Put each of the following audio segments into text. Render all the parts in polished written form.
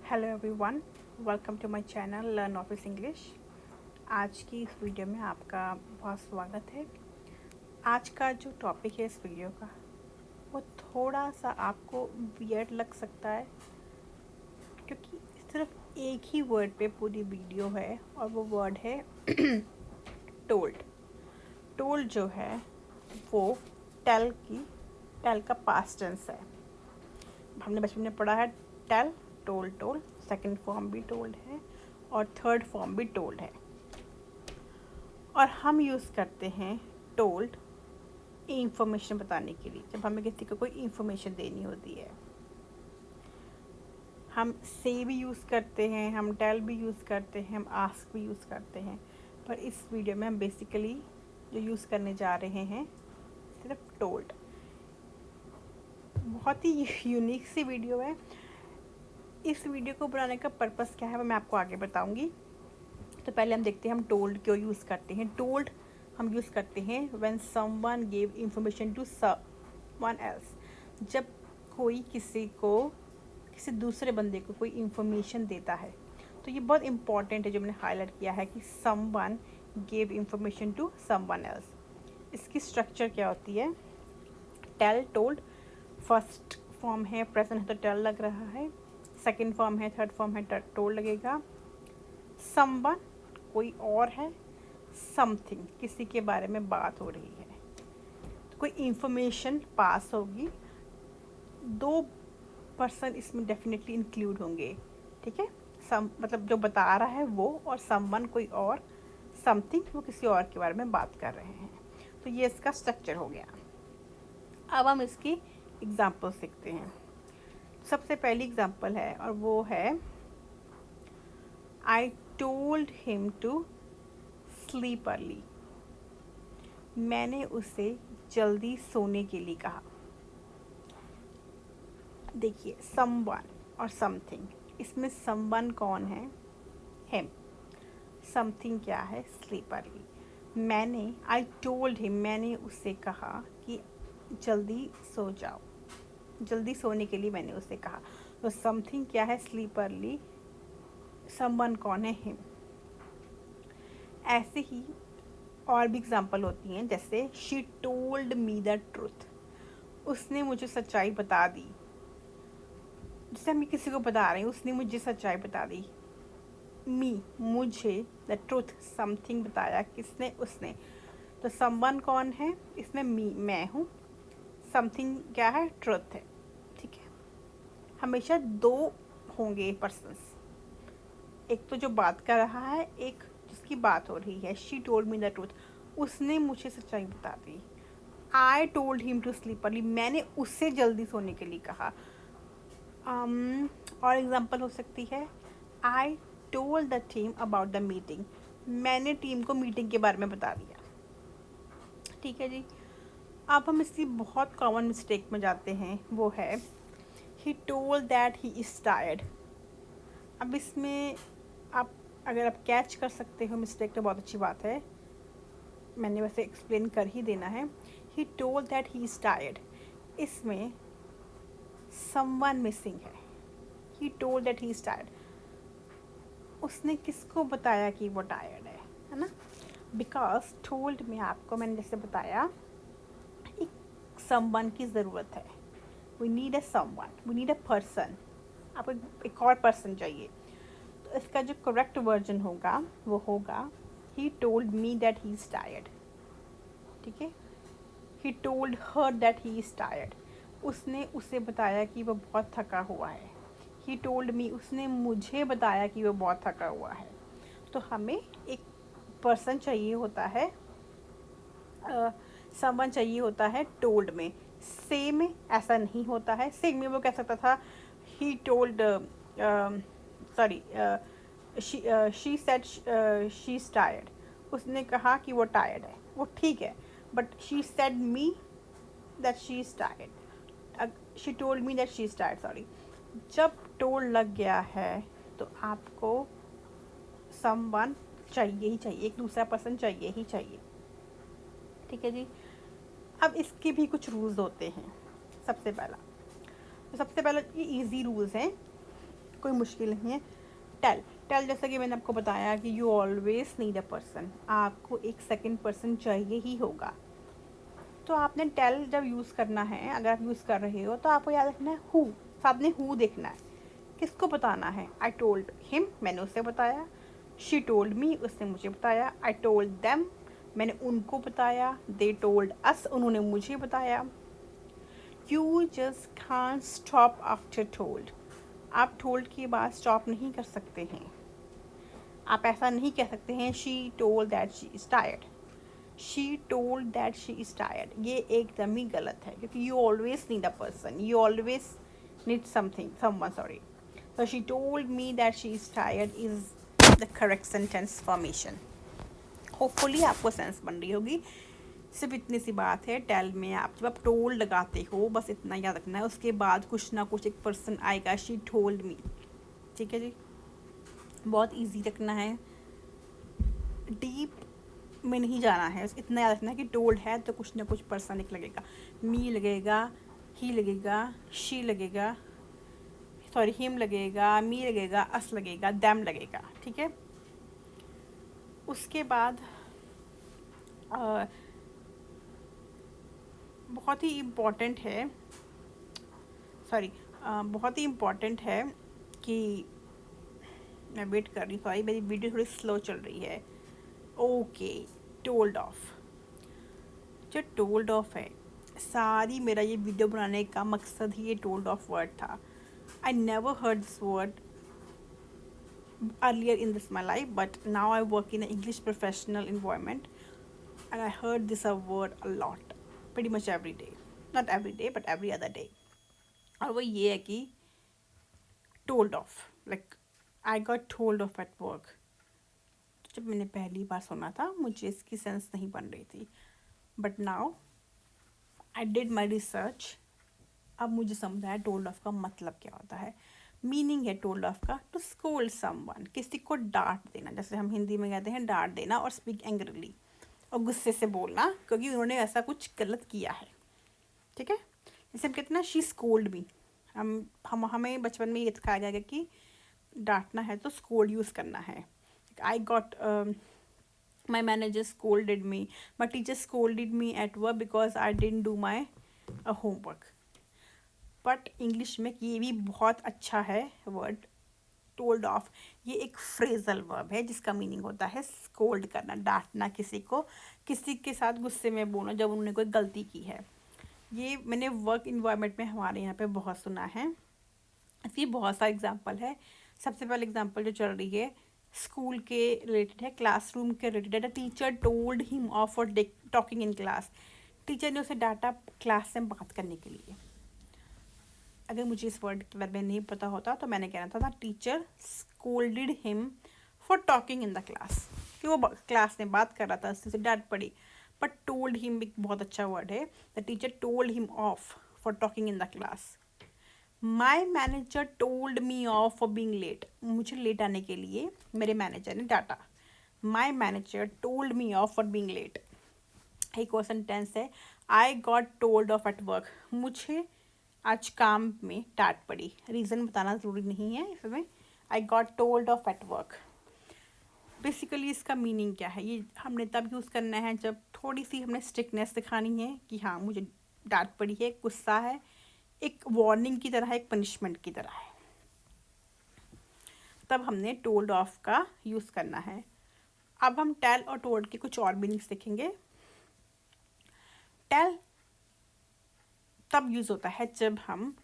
Hello everyone, welcome to my channel learn office English. आज की इस वीडियो में आपका बहुत स्वागत है। आज का जो टॉपिक है इस वीडियो का वो थोड़ा सा आपको वियर्ड लग सकता है, क्योंकि सिर्फ एक ही वर्ड पे पूरी वीडियो है और वो वर्ड है टोल्ड। टोल्ड जो है वो टेल का पास्ट टेंस है। हमने बचपन में पढ़ा है टेल, टोल्ड, सेकंड फॉर्म भी टोल्ड है और थर्ड फॉर्म भी टोल्ड है। और हम यूज़ करते हैं टोल्ड इंफॉर्मेशन बताने के लिए, जब हमें किसी को कोई इंफॉर्मेशन देनी होती है। हम से भी यूज़ करते हैं, हम टेल भी यूज़ करते हैं, हम आस्क भी यूज़ करते हैं। पर इस वीडियो में हम बेसिकली जो यूज़ करने जा रहे हैं सिर्फ टोल्ड। बहुत ही यूनिक सी वीडियो है। इस वीडियो को बनाने का पर्पस क्या है वो मैं आपको आगे बताऊंगी। तो पहले हम देखते हैं हम टोल्ड क्यों यूज़ करते हैं। टोल्ड हम यूज़ करते हैं when someone give information to someone else. जब कोई किसी दूसरे बंदे को कोई इंफॉर्मेशन देता है। तो ये बहुत इंपॉर्टेंट है जो मैंने हाईलाइट किया है कि someone give information to someone else. इसकी स्ट्रक्चर क्या होती है? Tell, told. फर्स्ट फॉर्म है प्रेजेंट है तो टेल लग रहा है, सेकंड फॉर्म है, थर्ड फॉर्म है टोल्ड लगेगा। समवन कोई और है, समथिंग किसी के बारे में बात हो रही है, तो कोई इंफॉर्मेशन पास होगी। दो पर्सन इसमें डेफिनेटली इंक्लूड होंगे, ठीक है। सम मतलब जो बता रहा है वो, और समवन कोई और, समथिंग वो किसी और के बारे में बात कर रहे हैं। तो ये इसका स्ट्रक्चर हो गया। अब हम इसकी एग्जाम्पल सीखते हैं। सबसे पहली एग्जाम्पल है और वो है I told him to sleep early. मैंने उसे जल्दी सोने के लिए कहा। देखिए someone और something, इसमें someone कौन है? him। something क्या है? sleep early। I told him, मैंने उसे कहा कि जल्दी सो जाओ, जल्दी सोने के लिए मैंने उसे कहा। तो something क्या है? sleep early। someone कौन है? him। ऐसे ही और भी एग्जाम्पल होती हैं, जैसे she told me the truth. उसने मुझे सच्चाई बता दी। जैसे हम किसी को बता रहे हैं, उसने मुझे सच्चाई बता दी। मुझे, द ट्रूथ, समथिंग बताया। किसने? उसने। तो समवन कौन है इसमें? मैं हूँ। समथिंग क्या है? ट्रूथ है, ठीक है। हमेशा दो होंगे पर्सन्स, एक तो जो बात कर रहा है, एक जिसकी बात हो रही है। She told me the truth, उसने मुझे सच्चाई बता दी। I told him to sleep early, मैंने उससे जल्दी सोने के लिए कहा। और एग्जाम्पल हो सकती है I told the team about the meeting, मैंने टीम को मीटिंग के बारे में बता दिया, ठीक है जी। अब हम इसकी बहुत कॉमन मिस्टेक में जाते हैं, वो है he told that he is tired. अब इसमें अगर आप कैच कर सकते हो मिस्टेक तो बहुत अच्छी बात है, मैंने वैसे एक्सप्लेन कर ही देना है। He told that he is tired, इसमें समवन मिसिंग है। He told that he is tired, उसने किसको बताया कि वो टायर्ड है ना। बिकॉज टोल्ड में आपको मैंने जैसे बताया एक समवन की ज़रूरत है। We need a someone, we need a person. आपको एक और पर्सन चाहिए। तो इसका जो करेक्ट वर्जन होगा वो होगा he told me that he is tired, ठीक है। He told her that he is tired, उसने उसे बताया कि वो बहुत थका हुआ है। ही टोल्ड मी, उसने मुझे बताया कि वो बहुत थका हुआ है। तो हमें एक पर्सन चाहिए होता है, समवन चाहिए होता है टोल्ड में। से में ऐसा नहीं होता है। से में वो कह सकता था he told, sorry, she said she is tired, उसने कहा कि वो टायर्ड है, वो ठीक है। But she said me that she is tired, she told me that she is tired, sorry. जब टोल्ड लग गया है तो आपको समवन चाहिए ही चाहिए, एक दूसरा पर्सन चाहिए ही चाहिए, ठीक है जी। अब इसके भी कुछ रूल्स होते हैं। सबसे पहला ये इजी रूल्स हैं। कोई मुश्किल नहीं है। टेल टेल जैसा कि मैंने आपको बताया कि you always need a person, आपको एक सेकंड पर्सन चाहिए ही होगा। तो आपने टेल जब यूज़ करना है, अगर आप यूज़ कर रहे हो तो आपको याद रखना है हु, साथ में हु देखना है, किसको बताना है। आई टोल्ड हिम, मैंने उसे बताया। शी टोल्ड मी, उसने मुझे बताया। आई टोल्ड देम, मैंने उनको बताया। दे टोल्ड अस, उन्होंने मुझे बताया। You just can't stop after told, आप टोल्ड के बाद स्टॉप नहीं कर सकते हैं। आप ऐसा नहीं कह सकते हैं she told that she is tired, she told that she is tired, ये एकदम ही गलत है, क्योंकि you always need a person, you always need something, someone, sorry. So she told me that she is tired is the correct sentence formation. Hopefully आपको sense बन रही होगी। सिर्फ इतनी सी बात है, टेल में आप जब आप टोल्ड लगाते हो बस इतना याद रखना है, उसके बाद कुछ ना कुछ एक पर्सन आएगा, शी टोल्ड मी। ठीक है जी, बहुत इजी रखना है, डीप में नहीं जाना है, इतना याद रखना है कि टोल्ड है तो कुछ ना कुछ पर्सन एक लगेगा, मी लगेगा, ही लगेगा, शी लगेगा, सॉरी हिम लगेगा, मी लगेगा, अस लगेगा, दैम लगेगा। ठीक है, उसके बाद बहुत ही इम्पॉर्टेंट है, सॉरी बहुत ही इम्पॉर्टेंट है कि मैं वेट कर रही हूँ, सॉरी मेरी वीडियो थोड़ी स्लो चल रही है। ओके, टोल्ड ऑफ, जो टोल्ड ऑफ है, सारी मेरा ये वीडियो बनाने का मकसद ही ये टोल्ड ऑफ वर्ड था। I never heard this word earlier in this my life, but now I work in an English professional environment and I heard this word a lot, pretty much every day, not every day but every other day। और वो ये है कि told off, like I got told off at work। जब मैंने पहली बार सुना था मुझे इसकी सेंस नहीं बन रही थी, but now I did my research, अब मुझे समझ आया टोल्ड ऑफ का मतलब क्या होता है। मीनिंग है टोल्ड ऑफ का टू स्कोल्ड समवन, किसी को डांट देना, जैसे हम हिंदी में कहते हैं डांट देना, और स्पीक एंग्रीली, और गुस्से से बोलना क्योंकि उन्होंने ऐसा कुछ गलत किया है। ठीक है, जैसे हम कहते हैं ना शी स्कोल्ड मी, हम हमें बचपन में ये सिखाया गया कि डांटना है तो स्कोल्ड यूज़ करना है। I got my manager scolded me, my teacher scolded me at work because I didn't do my homework। But English में ये भी बहुत अच्छा है वर्ड टोल्ड ऑफ, ये एक फ्रेजल वर्ब है जिसका मीनिंग होता है स्कोल्ड करना, डांटना किसी को, किसी के साथ गुस्से में बोलना जब उन्होंने कोई गलती की है। ये मैंने वर्क इन्वायरमेंट में हमारे यहाँ पे बहुत सुना है, इसकी बहुत सारे एग्जांपल है। सबसे पहले एग्जांपल जो चल रही है स्कूल के रिलेटेड है, क्लासरूम के रिलेटेड है। Teacher told him off for talking in class, teacher ने उसे डांटा क्लास में बात करने के लिए। अगर मुझे इस वर्ड के बारे में नहीं पता होता तो मैंने कहना था teacher scolded him for talking in the class, कि वो क्लास में बात कर रहा था, उससे डांट पड़ी। बट टोल्ड हिम एक बहुत अच्छा वर्ड है, the teacher told him off for talking in the class. My manager told me off for being late, मुझे लेट आने के लिए मेरे मैनेजर ने डांटा। My manager told me off for being late. एक और सेंटेंस है, I got told off at work, मुझे आज काम में डांट पड़ी। रीज़न बताना ज़रूरी नहीं है इसमें, आई got told off at work. Basically इसका मीनिंग क्या है, ये हमने तब यूज़ करना है जब थोड़ी सी हमने स्ट्रिक्टनेस दिखानी है कि हाँ मुझे डांट पड़ी है, गुस्सा है, एक वार्निंग की तरह, एक पनिशमेंट की तरह है, तब हमने टोल्ड ऑफ का यूज़ करना है। अब हम टेल और टोल्ड के कुछ और मीनिंग्स देखेंगे। टेल तब यूज़ होता है जब हम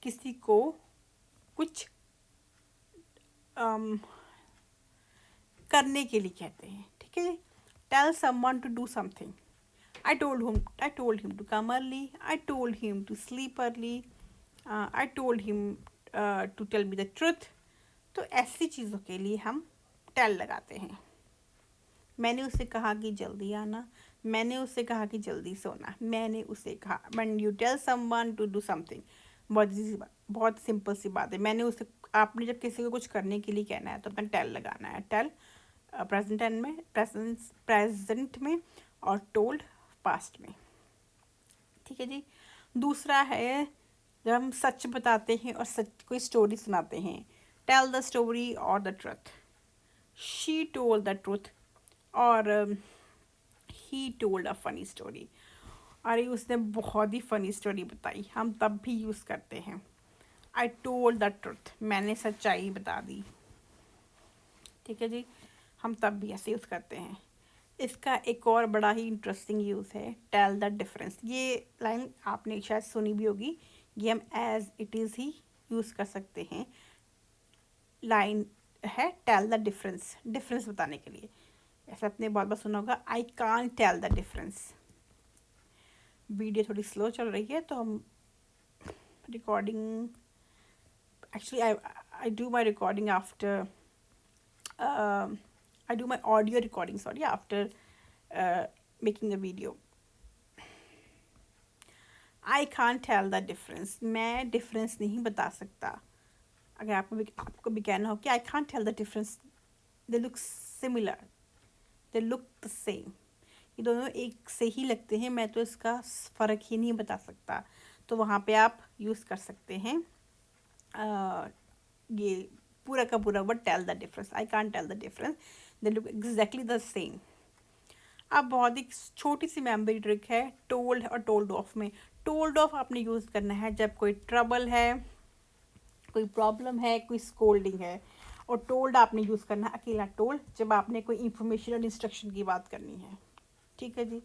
किसी को कुछ करने के लिए कहते हैं। ठीक है, tell someone to do something, I told him to come early, I told him to sleep early, I told him to tell me the truth। तो ऐसी चीज़ों के लिए हम टेल लगाते हैं। मैंने उसे कहा कि जल्दी आना, मैंने उसे कहा कि जल्दी सोना, मैंने उसे कहा। When you tell someone to do something, बहुत सिंपल सी बात है। मैंने उसे, आपने जब किसी को कुछ करने के लिए कहना है तो अपना टेल लगाना है। टेल प्रेजेंट में और टोल्ड पास्ट में। ठीक है जी। दूसरा है जब हम सच बताते हैं और सच कोई स्टोरी सुनाते हैं, टेल द स्टोरी और the truth, she told the truth, और he told a funny story. अरे उसने बहुत ही फनी स्टोरी बताई, हम तब भी यूज़ करते हैं। आई टोल्ड द ट्रुथ, मैंने सच्चाई बता दी। ठीक है जी, हम तब भी ऐसे यूज़ करते हैं। इसका एक और बड़ा ही इंटरेस्टिंग यूज़ है, टेल द डिफरेंस। ये लाइन आपने शायद सुनी भी होगी। ये हम एज इट इज़ ही यूज़ कर सकते हैं। लाइन है टेल द डिफरेंस, डिफरेंस बताने के लिए। ऐसा आपने बहुत बार सुना होगा, आई कान टेल द डिफरेंस। वीडियो थोड़ी स्लो चल रही है तो हम recording, actually I do my recording after I do my audio recording, sorry, after making a video. I can't tell the difference, मैं डिफरेंस नहीं बता सकता। अगर आपको भी कहना हो कि आई can't tell the difference, they look similar, they look the same, ये दोनों एक से ही लगते हैं, मैं तो इसका फ़र्क ही नहीं बता सकता, तो वहाँ पे आप यूज़ कर सकते हैं ये पूरा का पूरा word tell the difference. I can't tell the difference, they look exactly the same. अब बहुत ही छोटी सी मेमोरी ट्रिक है टोल्ड और टोल्ड ऑफ में। टोल्ड ऑफ आपने यूज़ करना है जब कोई ट्रबल है, कोई प्रॉब्लम है, कोई स्कोल्डिंग है, और टोल्ड आपने यूज़ करना है अकेला टोल्ड जब आपने कोई इंफॉर्मेशन और इंस्ट्रक्शन की बात करनी है। ठीक है जी,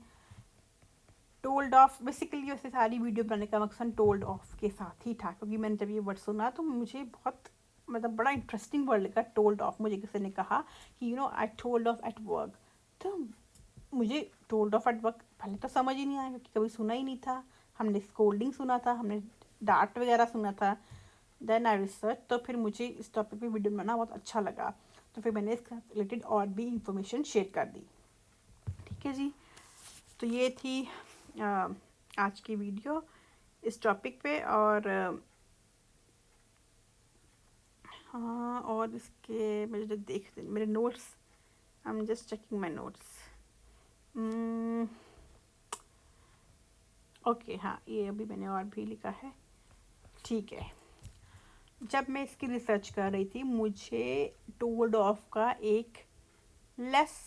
टोल्ड ऑफ बेसिकली वैसे सारी वीडियो बनाने का मकसद टोल्ड ऑफ के साथ ही था, क्योंकि मैंने जब ये वर्ड सुना तो मुझे बहुत मतलब बड़ा इंटरेस्टिंग वर्ड लगा टोल्ड ऑफ। मुझे किसी ने कहा कि I told off at work, तो मुझे टोल्ड ऑफ एट वर्क पहले तो समझ ही नहीं आया क्योंकि कभी सुना ही नहीं था। हमने स्कोल्डिंग सुना था, हमने डांट वगैरह सुना था। देन आई रिसर्च, तो फिर मुझे इस टॉपिक पे वीडियो बनाना बहुत अच्छा लगा, तो फिर मैंने इसके रिलेटेड और भी इंफॉर्मेशन शेयर कर दी। ठीक है जी, तो ये थी आज की वीडियो इस टॉपिक पे। और हाँ, और इसके मुझे जो देखते मेरे notes, I am just checking my notes. Okay, हाँ, ये अभी मैंने और भी लिखा है। ठीक है, जब मैं इसकी रिसर्च कर रही थी मुझे टोल्ड ऑफ का एक लेस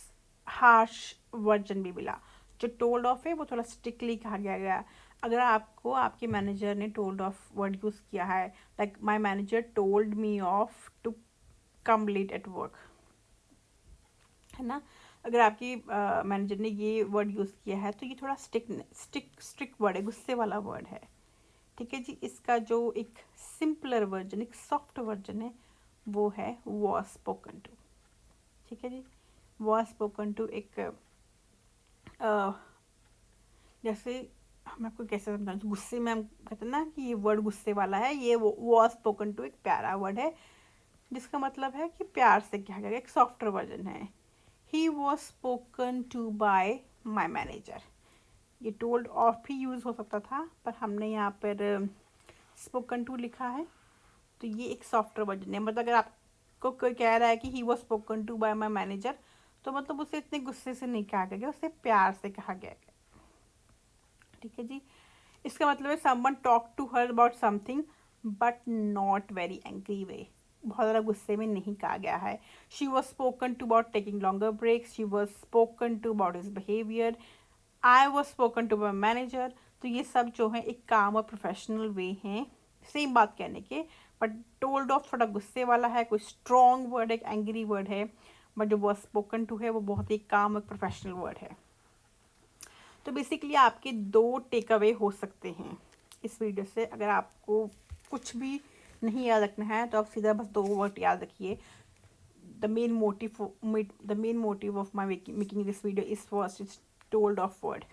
हार्श वर्जन भी मिला। जो टोल्ड ऑफ है वो थोड़ा स्ट्रिक्टली कहा गया। अगर आपको आपके मैनेजर ने टोल्ड ऑफ वर्ड यूज़ किया है, like my manager told me off to come late at work, है ना, अगर आपकी मैनेजर ने ये वर्ड यूज़ किया है तो ये थोड़ा स्ट्रिक्ट वर्ड है, गुस्से वाला वर्ड है। ठीक है जी, इसका जो एक सिंपलर वर्जन, एक सॉफ्ट वर्जन है, वो है वॉज स्पोकन टू। ठीक है जी, वॉज स्पोकन टू एक जैसे हम आपको कैसे समझाऊँ, गुस्से में हम कहते हैं ना कि ये वर्ड गुस्से वाला है, ये वॉज स्पोकन टू एक प्यारा वर्ड है जिसका मतलब है कि प्यार से कहा गया, एक सॉफ्टर वर्जन है। He was spoken to by my manager, ये टोल्ड ऑफ भी यूज़ हो सकता था पर हमने यहाँ पर स्पोकन टू लिखा है, तो ये एक सॉफ्टवेयर वर्जन है। मतलब अगर आपको कोई कह रहा है कि he was spoken to by my manager, तो मतलब उसे इतने गुस्से से नहीं कहा गया, उसे प्यार से कहा गया। ठीक है जी, इसका मतलब है someone talk to her about something but not very angry way, बहुत ज़्यादा गुस्से में नहीं कहा गया है। She was spoken to about taking longer breaks, she was spoken to about his behaviour, I was spoken to my manager. तो ये सब जो है एक काम और प्रोफेशनल वे हैं सेम बात कहने के, बट टोल्ड ऑफ थोड़ा गुस्से वाला है, कोई स्ट्रॉन्ग वर्ड, एक एंग्री वर्ड है, बट जो वॉज स्पोकन टू है वो बहुत ही काम और प्रोफेशनल वर्ड है। तो बेसिकली आपके दो टेक अवे हो सकते हैं इस वीडियो से। अगर आपको कुछ भी नहीं याद रखना है तो आप सीधा बस दो वर्ड याद रखिए। The main motive of my making this video is first is told of word,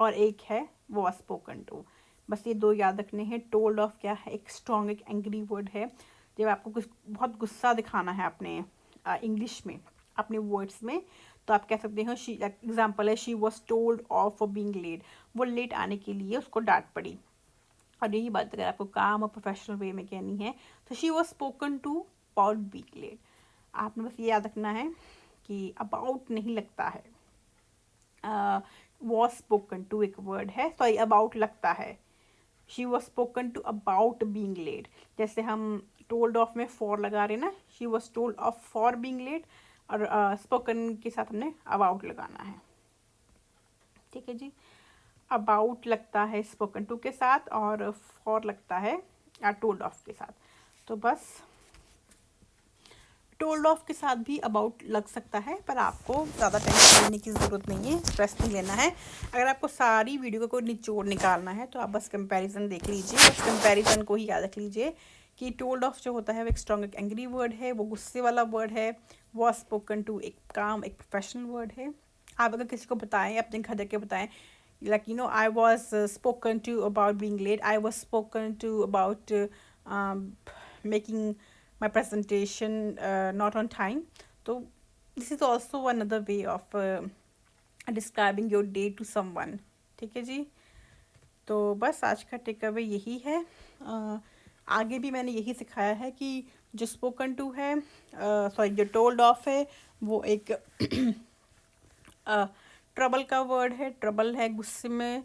और एक है वॉज स्पोकन टू। बस ये दो याद रखने हैं। टोल्ड ऑफ क्या है, एक स्ट्रॉन्ग, एक एंग्री वर्ड है। जब आपको कुछ बहुत गुस्सा दिखाना है अपने इंग्लिश में, अपने वर्ड्स में, तो आप कह सकते हो, शी एग्जाम्पल है, she was told off for being late, वो लेट आने के लिए उसको डांट पड़ी। और यही बात अगर आपको काम और प्रोफेशनल वे में कहनी है तो she was spoken to about being late. आपने बस ये याद रखना है कि अबाउट नहीं लगता है, वॉज स्पोकन टू एक वर्ड है, सॉरी अबाउट लगता है। She was spoken to about being late, जैसे हम टोल्ड ऑफ में फॉर लगा रहे ना, she was told off for being late, और स्पोकन के साथ हमने अबाउट लगाना है। ठीक है जी, अबाउट लगता है स्पोकन टू के साथ और फॉर लगता है टोल्ड ऑफ के साथ। तो बस टोल्ड ऑफ के साथ भी अबाउट लग सकता है, पर आपको ज़्यादा टेंशन लेने की ज़रूरत नहीं है, स्ट्रेस नहीं लेना है। अगर आपको सारी वीडियो को कोई निचोड़ निकालना है तो आप बस कंपैरिजन देख लीजिए, बस कंपैरिजन को ही याद रख लीजिए कि टोल्ड ऑफ जो होता है वो एक स्ट्रॉन्ग एक एंग्री वर्ड है, वो गुस्से वाला वर्ड है। वो स्पोकन टू एक काम एक प्रोफेशनल वर्ड है। आप अगर किसी को बताएं, अपने घर जाके बताएं, like I was spoken to about being late, I was spoken to about making my presentation not on time. So this is also another way of describing your day to someone. ठीक है जी, तो बस आज का take away यही है। आगे भी मैंने यही सिखाया है कि जो स्पोकन टू है, सॉरी जो टोल्ड ऑफ है, वो एक ट्रबल का वर्ड है, ट्रबल है गुस्से में।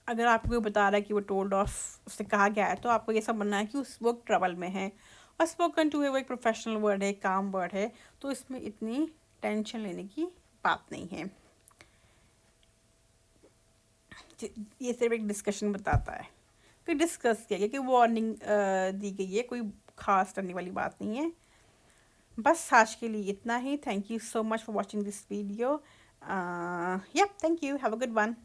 अगर आपको कोई बता रहा है कि वो टोल्ड ऑफ उससे कहा गया है, तो आपको ये समझना है कि उस वो ट्रबल में है। और स्पोकन टू है वो एक प्रोफेशनल वर्ड है, काम वर्ड है, तो इसमें इतनी टेंशन लेने की बात नहीं है। ये सिर्फ एक डिस्कशन बताता है कि डिस्कस किया गया, कि वार्निंग दी गई है, कोई खास करने वाली बात नहीं है। बस आज के लिए इतना ही। Thank you so much for watching this video. Yep, thank you. Have a good one.